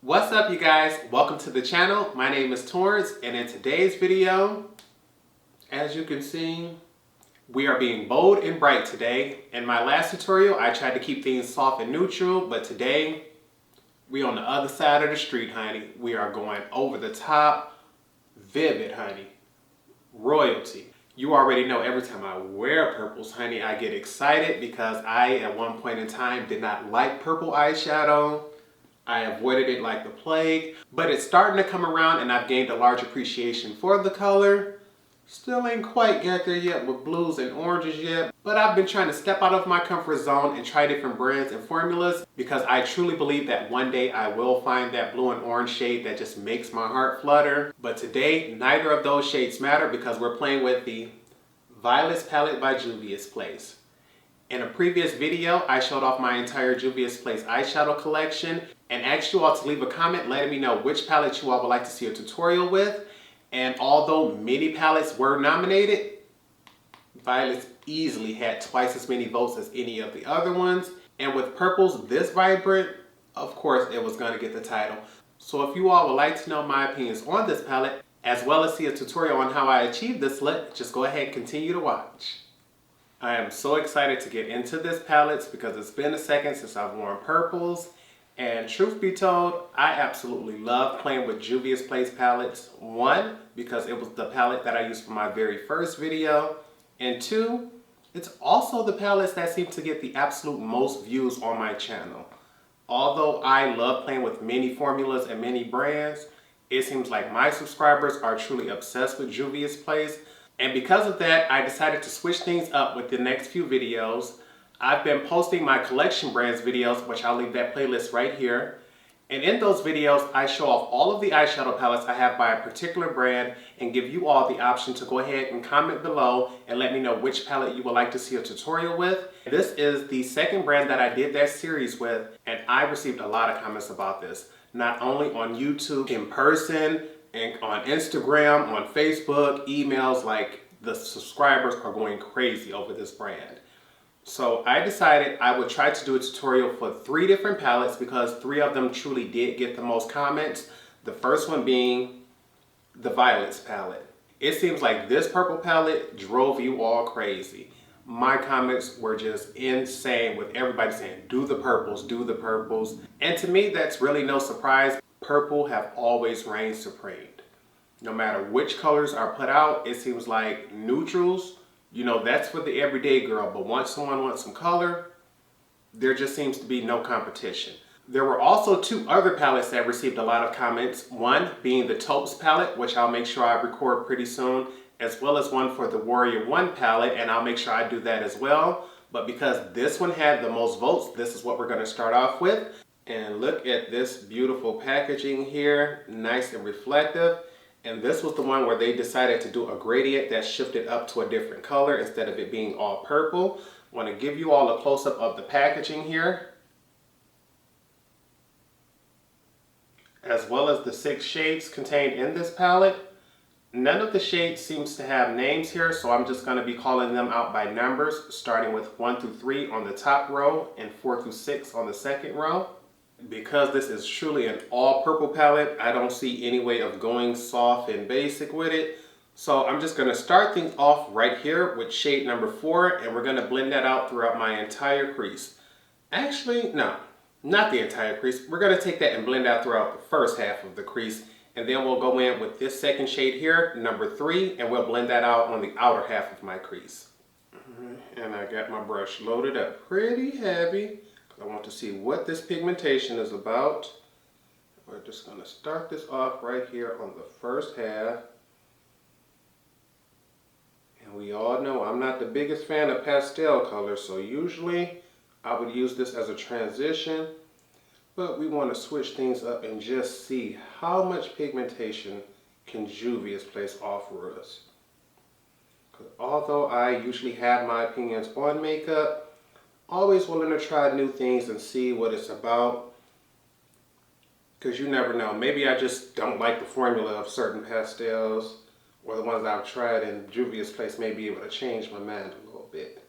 What's up, you guys? Welcome to the channel. My name is Torrence, and in today's video, as you can see, we are being bold and bright today. In my last tutorial, I tried to keep things soft and neutral, but today, we on the other side of the street, honey. We are going over the top, vivid, honey. Royalty. You already know every time I wear purples, honey, I get excited because I, at one point in time, did not like purple eyeshadow. I avoided it like the plague, but it's starting to come around and I've gained a large appreciation for the color. Still ain't quite got there yet with blues and oranges yet, but I've been trying to step out of my comfort zone and try different brands and formulas because I truly believe that one day I will find that blue and orange shade that just makes my heart flutter. But today, neither of those shades matter because we're playing with the Violets palette by Juviasplace. In a previous video, I showed off my entire Juviasplace eyeshadow collection and asked you all to leave a comment letting me know which palette you all would like to see a tutorial with. And although many palettes were nominated, Violets easily had twice as many votes as any of the other ones. And with purples this vibrant, of course it was going to get the title. So if you all would like to know my opinions on this palette, as well as see a tutorial on how I achieved this look, just go ahead and continue to watch. I am so excited to get into this palette because it's been a second since I've worn purples. And truth be told, I absolutely love playing with Juviasplace palettes. One, because it was the palette that I used for my very first video. And two, it's also the palettes that seem to get the absolute most views on my channel. Although I love playing with many formulas and many brands, it seems like my subscribers are truly obsessed with Juviasplace. And because of that, I decided to switch things up with the next few videos. I've been posting my collection brands videos, which I'll leave that playlist right here. And in those videos, I show off all of the eyeshadow palettes I have by a particular brand and give you all the option to go ahead and comment below and let me know which palette you would like to see a tutorial with. This is the second brand that I did that series with, and I received a lot of comments about this. Not only on YouTube, in person, and on Instagram, on Facebook, emails, like the subscribers are going crazy over this brand. So I decided I would try to do a tutorial for 3 different palettes because 3 of them truly did get the most comments. The first one being the Violets palette. It seems like this purple palette drove you all crazy. My comments were just insane with everybody saying, do the purples, do the purples. And to me, that's really no surprise. Purple have always reigned supreme. No matter which colors are put out, it seems like neutrals, you know, that's for the everyday girl. But once someone wants some color, there just seems to be no competition. There were also 2 other palettes that received a lot of comments. One being the Taupes palette, which I'll make sure I record pretty soon, as well as one for the Warrior 1 palette, and I'll make sure I do that as well. But because this one had the most votes, this is what we're going to start off with. And look at this beautiful packaging here, nice and reflective. And this was the one where they decided to do a gradient that shifted up to a different color instead of it being all purple. I want to give you all a close-up of the packaging here, as well as the 6 shades contained in this palette. None of the shades seems to have names here, so I'm just going to be calling them out by numbers, starting with 1 through 3 on the top row and 4 through 6 on the second row. Because this is truly an all purple palette, I don't see any way of going soft and basic with it. So I'm just going to start things off right here with shade number 4, and we're going to blend that out throughout my entire crease. Actually, no, not the entire crease. We're going to take that and blend out throughout the first half of the crease, and then we'll go in with this second shade here, number 3, and we'll blend that out on the outer half of my crease. And I got my brush loaded up pretty heavy. I want to see what this pigmentation is about. We're just going to start this off right here on the first half. And we all know I'm not the biggest fan of pastel colors, so usually I would use this as a transition. But we want to switch things up and just see how much pigmentation can Juviasplace offer us. Although I usually have my opinions on makeup, always willing to try new things and see what it's about. Because you never know. Maybe I just don't like the formula of certain pastels, or the ones I've tried, and Juviasplace may be able to change my mind a little bit.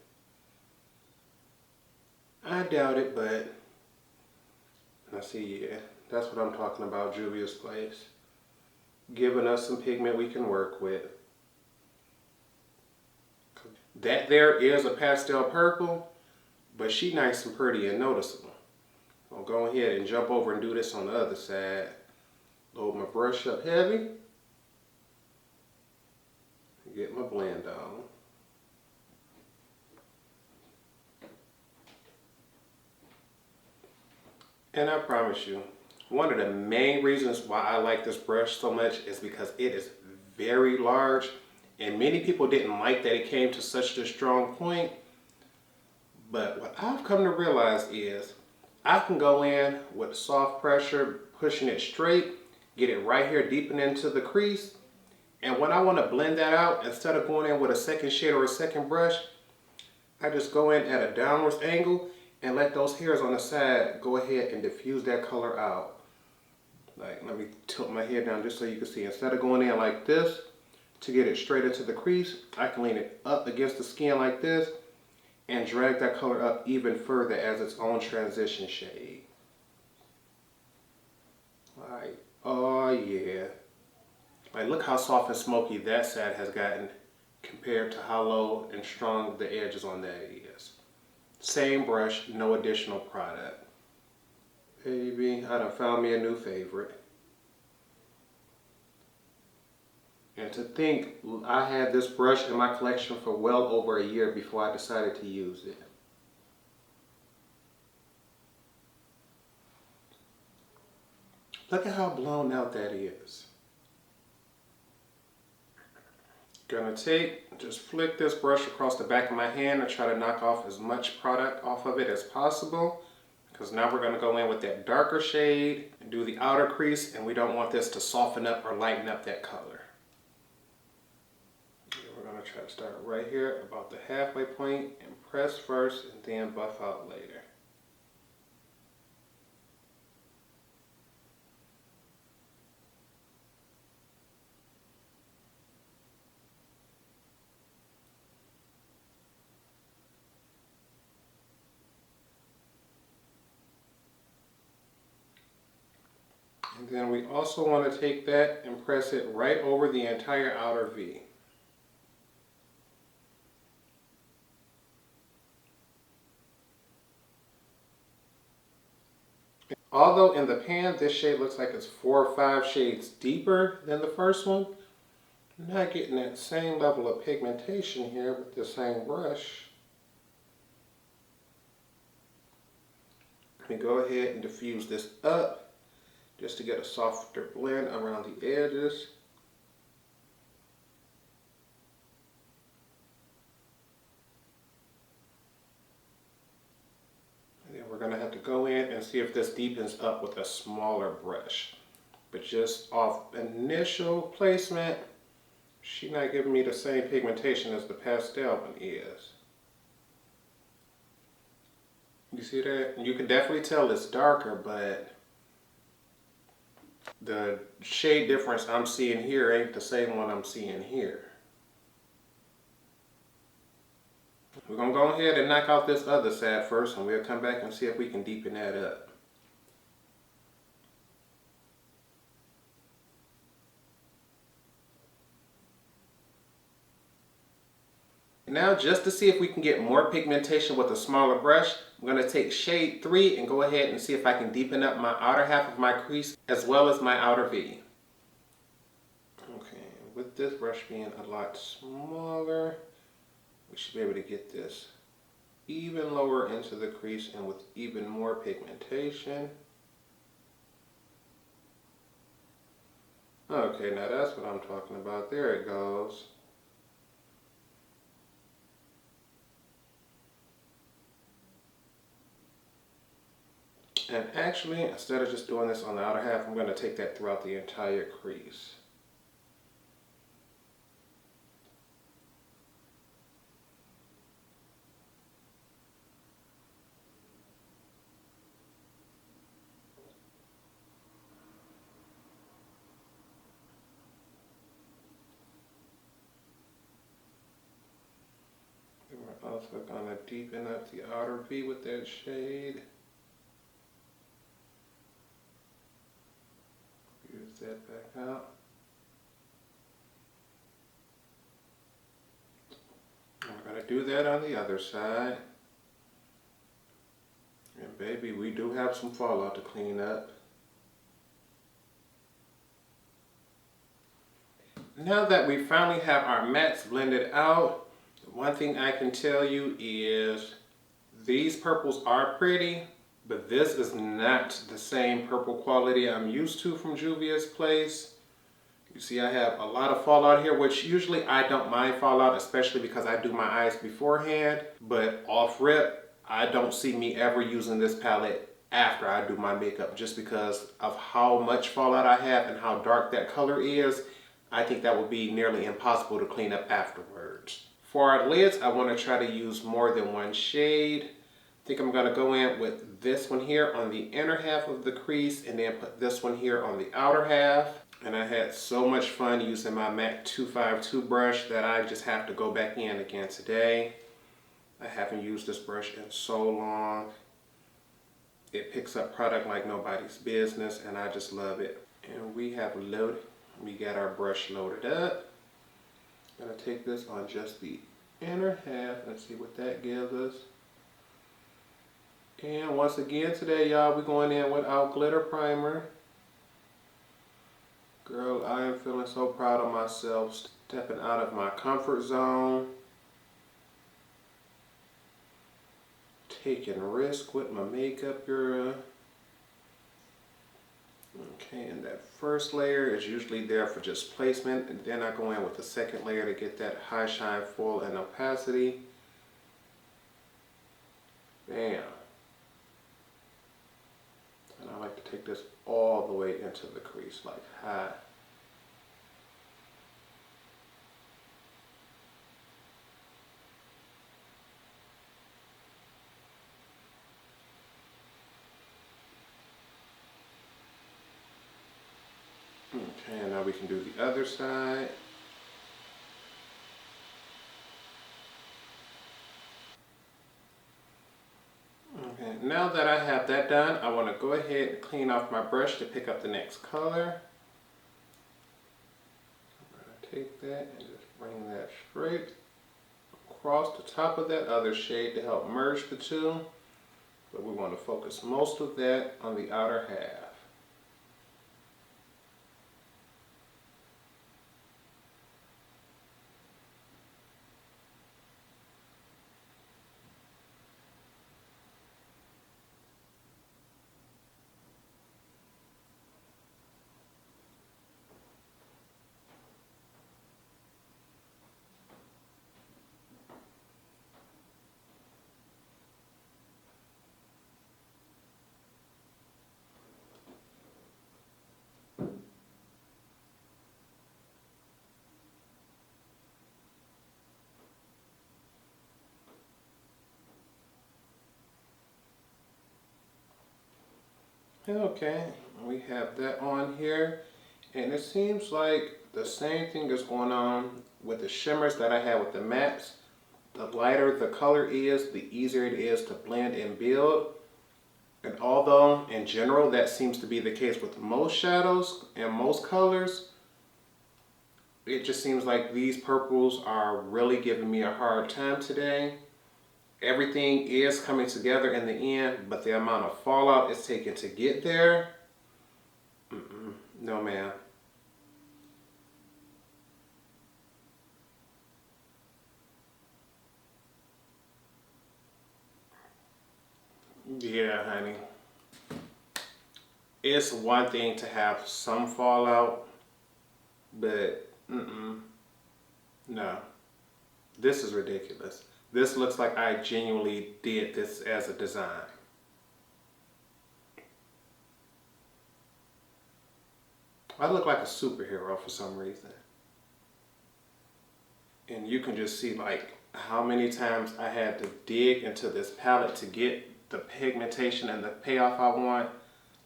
I doubt it, but I see, yeah, That's what I'm talking about, juviasplace. Giving us some pigment we can work with. That there is a pastel purple, but she nice and pretty and noticeable. I'll go ahead and jump over and do this on the other side. Load my brush up heavy. Get my blend on. And I promise you, one of the main reasons why I like this brush so much is because it is very large, and many people didn't like that it came to such a strong point. But what I've come to realize is I can go in with soft pressure, pushing it straight, get it right here deepen into the crease. And when I want to blend that out, instead of going in with a second shade or a second brush, I just go in at a downwards angle and let those hairs on the side go ahead and diffuse that color out. Like, let me tilt my head down just so you can see. Instead of going in like this to get it straight into the crease, I can lean it up against the skin like this and drag that color up even further as its own transition shade. Like, oh yeah. Like, look how soft and smoky that side has gotten compared to how low and strong the edges on that is. Same brush, no additional product. Baby, I done found me a new favorite. And to think, I had this brush in my collection for well over a year before I decided to use it. Look at how blown out that is. Gonna just flick this brush across the back of my hand and try to knock off as much product off of it as possible. Because now we're gonna go in with that darker shade and do the outer crease, and we don't want this to soften up or lighten up that color. We're gonna try to start right here about the halfway point and press first and then buff out later. And then we also want to take that and press it right over the entire outer V. Although in the pan this shade looks like it's 4 or 5 shades deeper than the first one, I'm not getting that same level of pigmentation here with the same brush. Let me go ahead and diffuse this up just to get a softer blend around the edges. And then we're going to have to go in and see if this deepens up with a smaller brush. But just off initial placement, she's not giving me the same pigmentation as the pastel one is. You see that? You can definitely tell it's darker, but the shade difference I'm seeing here ain't the same one I'm seeing here. We're going to go ahead and knock out this other side first, and we'll come back and see if we can deepen that up. Now, just to see if we can get more pigmentation with a smaller brush, I'm going to take shade 3 and go ahead and see if I can deepen up my outer half of my crease as well as my outer V. Okay, with this brush being a lot smaller, we should be able to get this even lower into the crease and with even more pigmentation. Okay, now that's what I'm talking about. There it goes. And actually, instead of just doing this on the outer half, I'm going to take that throughout the entire crease. And we're also going to deepen up the outer V with that shade. that back out. I'm going to do that on the other side. And baby, we do have some fallout to clean up. Now that we finally have our mattes blended out, one thing I can tell you is these purples are pretty, but this is not the same purple quality I'm used to from Juvia's Place. You see I have a lot of fallout here, which usually I don't mind fallout, especially because I do my eyes beforehand. But off rip, I don't see me ever using this palette after I do my makeup, just because of how much fallout I have and how dark that color is. I think that would be nearly impossible to clean up afterwards. For our lids, I want to try to use more than one shade. I think I'm going to go in with this one here on the inner half of the crease and then put this one here on the outer half. And I had so much fun using my MAC 252 brush that I just have to go back in again today. I haven't used this brush in so long. It picks up product like nobody's business and I just love it. And we got our brush loaded up. I'm going to take this on just the inner half and see what that gives us. And once again today, y'all, we're going in without glitter primer. Girl, I am feeling so proud of myself, stepping out of my comfort zone. Taking risk with my makeup, girl. Okay, and that first layer is usually there for just placement, and then I go in with the second layer to get that high shine, full, and opacity. Bam. And I like to take this all the way into the crease, like high. Okay, and now we can do the other side. Okay, now that I have that done, I want to go ahead and clean off my brush to pick up the next color. I'm going to take that and just bring that straight across the top of that other shade to help merge the two. But we want to focus most of that on the outer half. Okay, we have that on here, and it seems like the same thing is going on with the shimmers that I had with the mattes. The lighter the color is, the easier it is to blend and build. And although in general that seems to be the case with most shadows and most colors, it just seems like these purples are really giving me a hard time today. Everything is coming together in the end, but the amount of fallout it's taken to get there, no ma'am. Yeah, honey. It's one thing to have some fallout, but no. This is ridiculous. This looks like I genuinely did this as a design. I look like a superhero for some reason. And you can just see like how many times I had to dig into this palette to get the pigmentation and the payoff I want.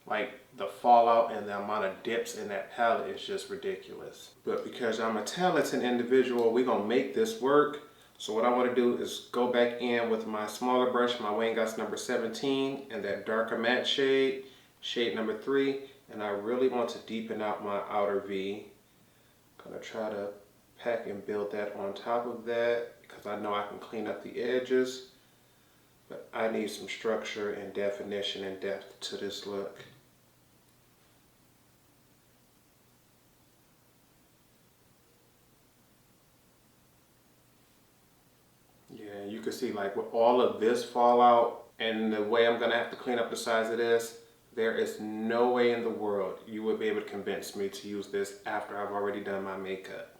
Like the fallout and the amount of dips in that palette is just ridiculous. But because I'm a talented individual, we're gonna make this work. So what I want to do is go back in with my smaller brush, my Wayne Goss number 17, and that darker matte shade, shade number 3, And I really want to deepen out my outer V. I'm gonna try to pack and build that on top of that because I know I can clean up the edges. But I need some structure and definition and depth to this look. Yeah, you can see like with all of this fallout and the way I'm gonna have to clean up the sides of this, there is no way in the world you would be able to convince me to use this after I've already done my makeup.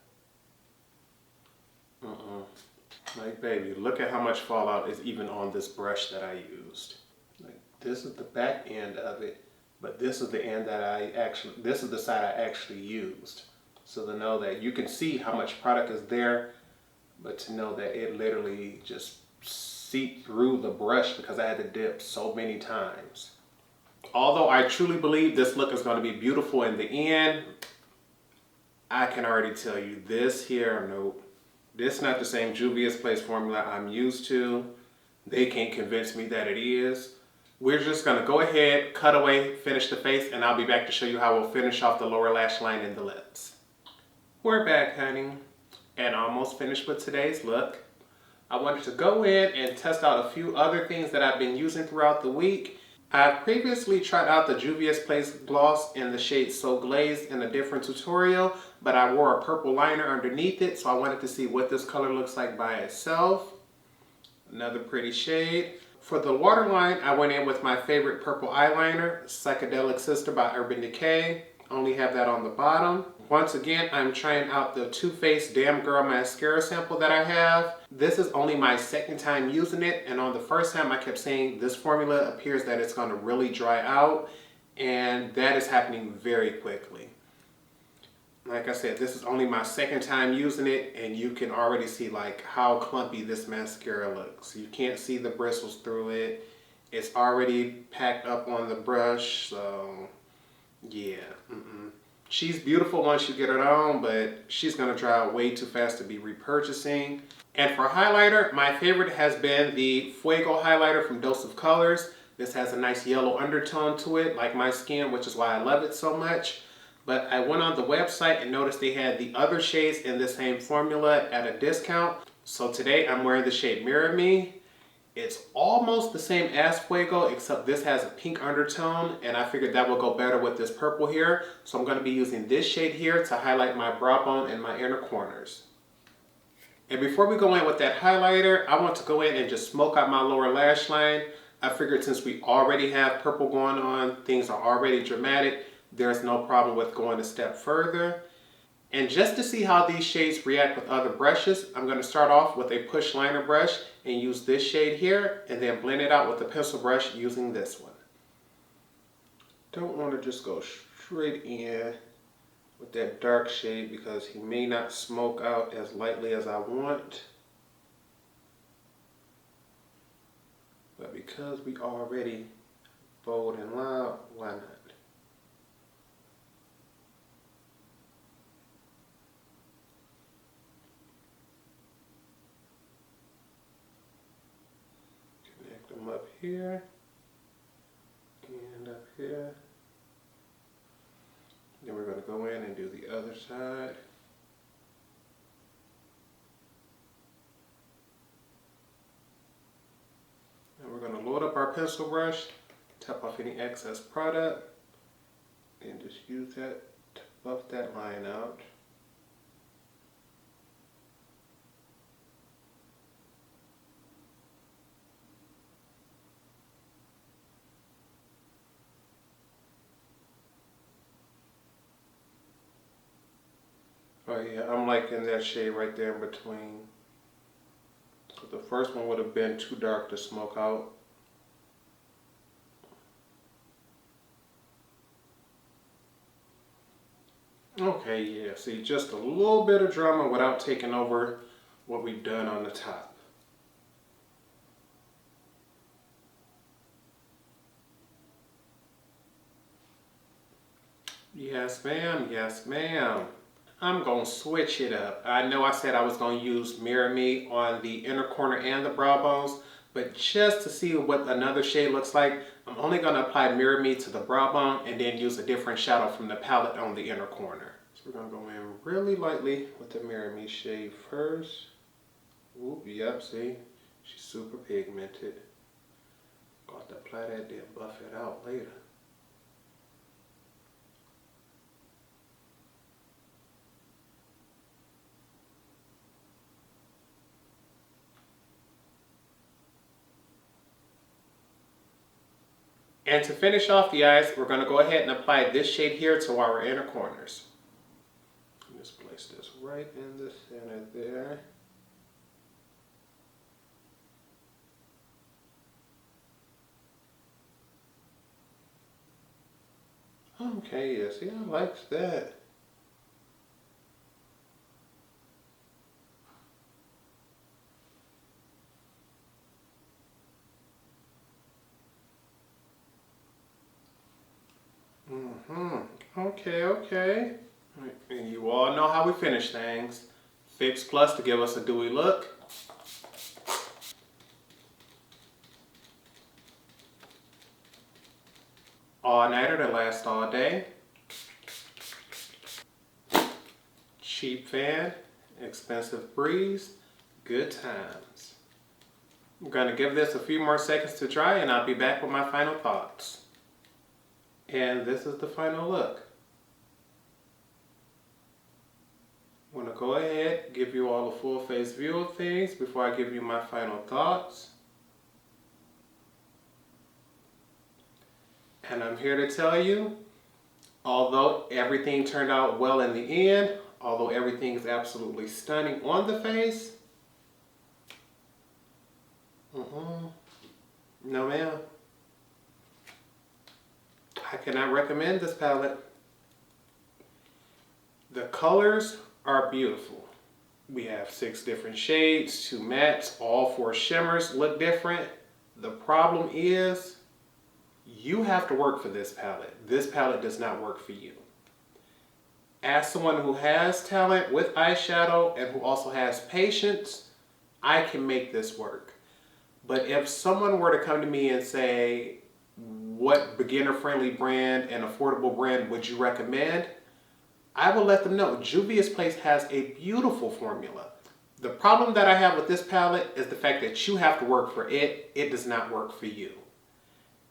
Like, baby, look at how much fallout is even on this brush that I used. Like, this is the back end of it, but this is the end that this is the side I actually used. So to know that you can see how much product is there, but to know that it literally just seeped through the brush because I had to dip so many times. Although I truly believe this look is going to be beautiful in the end, I can already tell you this here, nope. This is not the same juviasplace formula I'm used to. They can't convince me that it is. We're just going to go ahead, cut away, finish the face, and I'll be back to show you how we'll finish off the lower lash line and the lips. We're back, honey, and almost finished with today's look. I wanted to go in and test out a few other things that I've been using throughout the week. I've previously tried out the juviasplace gloss in the shade So Glazed in a different tutorial, but I wore a purple liner underneath it, so I wanted to see what this color looks like by itself. Another pretty shade. For the waterline, I went in with my favorite purple eyeliner, Psychedelic Sister by Urban Decay. Only have that on the bottom. Once again, I'm trying out the Too Faced Damn Girl mascara sample that I have. This is only my second time using it, and on the first time I kept saying this formula appears that it's going to really dry out, and that is happening very quickly. Like I said, this is only my second time using it, and you can already see like how clumpy this mascara looks. You can't see the bristles through it. It's already packed up on the brush, so yeah. She's beautiful once you get it on, but she's going to dry out way too fast to be repurchasing. And for highlighter, my favorite has been the Fuego highlighter from Dose of Colors. This has a nice yellow undertone to it, like my skin, which is why I love it so much. But I went on the website and noticed they had the other shades in the same formula at a discount. So today I'm wearing the shade Mirror Me. It's almost the same as Fuego, except this has a pink undertone, and I figured that will go better with this purple here. So I'm going to be using this shade here to highlight my brow bone and my inner corners. And before we go in with that highlighter, I want to go in and just smoke out my lower lash line. I figured since we already have purple going on, things are already dramatic, there's no problem with going a step further. And just to see how these shades react with other brushes, I'm going to start off with a push liner brush and use this shade here, and then blend it out with the pencil brush using this one. Don't want to just go straight in with that dark shade because he may not smoke out as lightly as I want. But because we already bold and loud, why not? Up here and up here. Then we're going to go in and do the other side. And we're going to load up our pencil brush, tap off any excess product, and just use that to buff that line out. Oh yeah, I'm liking that shade right there in between. So the first one would have been too dark to smoke out. Okay, yeah, see, just a little bit of drama without taking over what we've done on the top. Yes, ma'am, yes, ma'am. I'm going to switch it up. I know I said I was going to use Mirror Me on the inner corner and the brow bones, but just to see what another shade looks like, I'm only going to apply Mirror Me to the brow bone and then use a different shadow from the palette on the inner corner. So we're going to go in really lightly with the Mirror Me shade first. Oop, yep, see? She's super pigmented. Got to apply that, then buff it out later. And to finish off the eyes, we're going to go ahead and apply this shade here to our inner corners. Just place this right in the center there. Okay, yeah, see, I like that. Okay, okay. And you all know how we finish things. Fix Plus to give us a dewy look. All Nighter to last all day. Cheap Fan, Expensive Breeze, Good Times. I'm going to give this a few more seconds to dry and I'll be back with my final thoughts. And this is the final look. I'm going to go ahead, give you all a full face view of things before I give you my final thoughts. And I'm here to tell you, although everything turned out well in the end, although everything is absolutely stunning on the face, no ma'am. I cannot recommend this palette. The colors are beautiful. We have 6 different shades, 2 mattes, all 4 shimmers look different. The problem is, you have to work for this palette. This palette does not work for you. As someone who has talent with eyeshadow and who also has patience, I can make this work. But if someone were to come to me and say, what beginner-friendly brand and affordable brand would you recommend? I will let them know. Juviasplace has a beautiful formula. The problem that I have with this palette is the fact that you have to work for it. It does not work for you.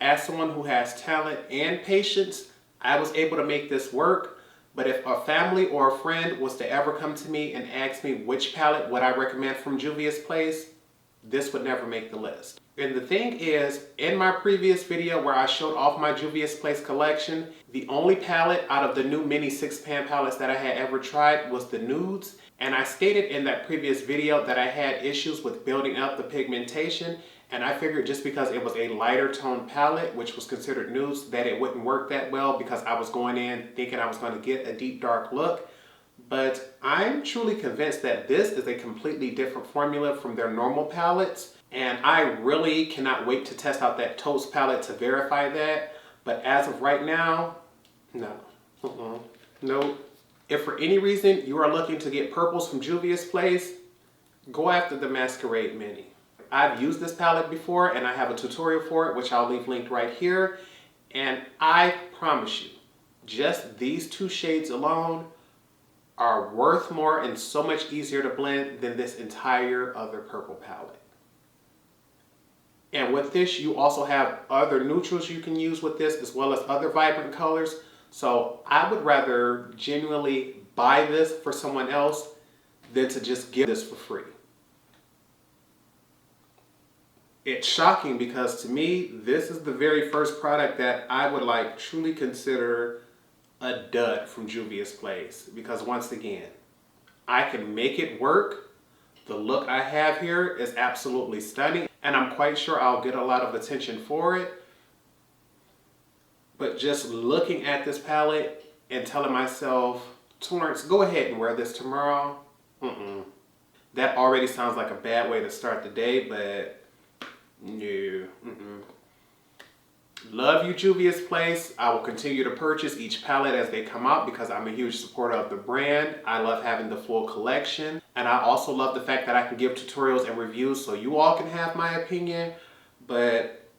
As someone who has talent and patience, I was able to make this work. But if a family or a friend was to ever come to me and ask me which palette would I recommend from Juviasplace, this would never make the list. And the thing is, in my previous video where I showed off my Juviasplace collection, the only palette out of the new mini 6-pan palettes that I had ever tried was the nudes. And I stated in that previous video that I had issues with building up the pigmentation. And I figured just because it was a lighter tone palette, which was considered nudes, that it wouldn't work that well because I was going in thinking I was going to get a deep dark look. But I'm truly convinced that this is a completely different formula from their normal palettes. And I really cannot wait to test out that Toast palette to verify that. But as of right now, no. No. If for any reason you are looking to get purples from Juviasplace, go after the Masquerade Mini. I've used this palette before and I have a tutorial for it, which I'll leave linked right here. And I promise you, just these 2 shades alone are worth more and so much easier to blend than this entire other purple palette. And with this, you also have other neutrals you can use with this as well as other vibrant colors. So I would rather genuinely buy this for someone else than to just give this for free. It's shocking because to me, this is the very first product that I would like truly consider a dud from Juviasplace. Because once again, I can make it work. The look I have here is absolutely stunning. And I'm quite sure I'll get a lot of attention for it. But just looking at this palette and telling myself, Torrence, go ahead and wear this tomorrow. That already sounds like a bad way to start the day, but no. Love you, Juviasplace. I will continue to purchase each palette as they come out because I'm a huge supporter of the brand. I love having the full collection. And I also love the fact that I can give tutorials and reviews so you all can have my opinion. But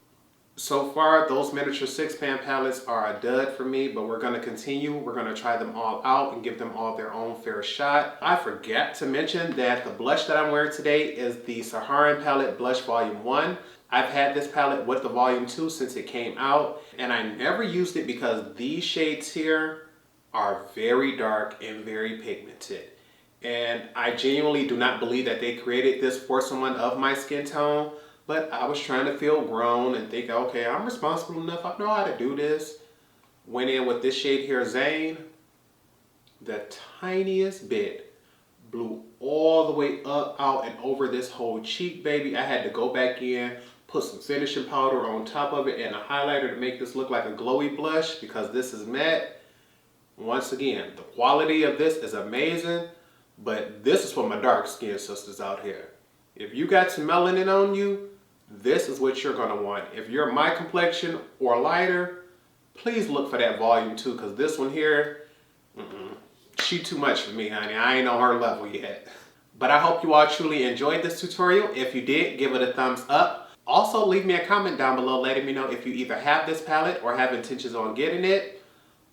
So far, those miniature 6-pan palettes are a dud for me, but we're going to continue. We're going to try them all out and give them all their own fair shot. I forgot to mention that the blush that I'm wearing today is the Saharan Palette Blush Volume 1. I've had this palette with the Volume 2 since it came out, and I never used it because these shades here are very dark and very pigmented. And I genuinely do not believe that they created this for someone of my skin tone. But I was trying to feel grown and think, okay, I'm responsible enough. I know how to do this. Went in with this shade here, Zane. The tiniest bit blew all the way up, out, and over this whole cheek, baby. I had to go back in, put some finishing powder on top of it and a highlighter to make this look like a glowy blush because this is matte. Once again, the quality of this is amazing, but this is for my dark skin sisters out here. If you got some melanin on you, this is what you're going to want. If you're my complexion or lighter, please look for that Volume 2 because this one here, she too much for me, honey. I ain't on her level yet. But I hope you all truly enjoyed this tutorial. If you did, give it a thumbs up. Also, leave me a comment down below letting me know if you either have this palette or have intentions on getting it.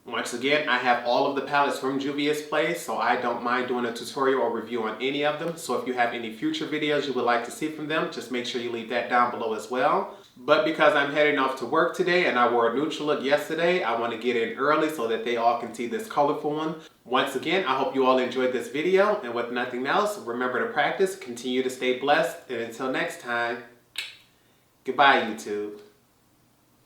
Once again, I have all of the palettes from juviasplace, so I don't mind doing a tutorial or review on any of them. So if you have any future videos you would like to see from them, just make sure you leave that down below as well. But because I'm heading off to work today and I wore a neutral look yesterday, I want to get in early so that they all can see this colorful one. Once again, I hope you all enjoyed this video, and with nothing else, remember to practice, continue to stay blessed, and until next time, goodbye, YouTube.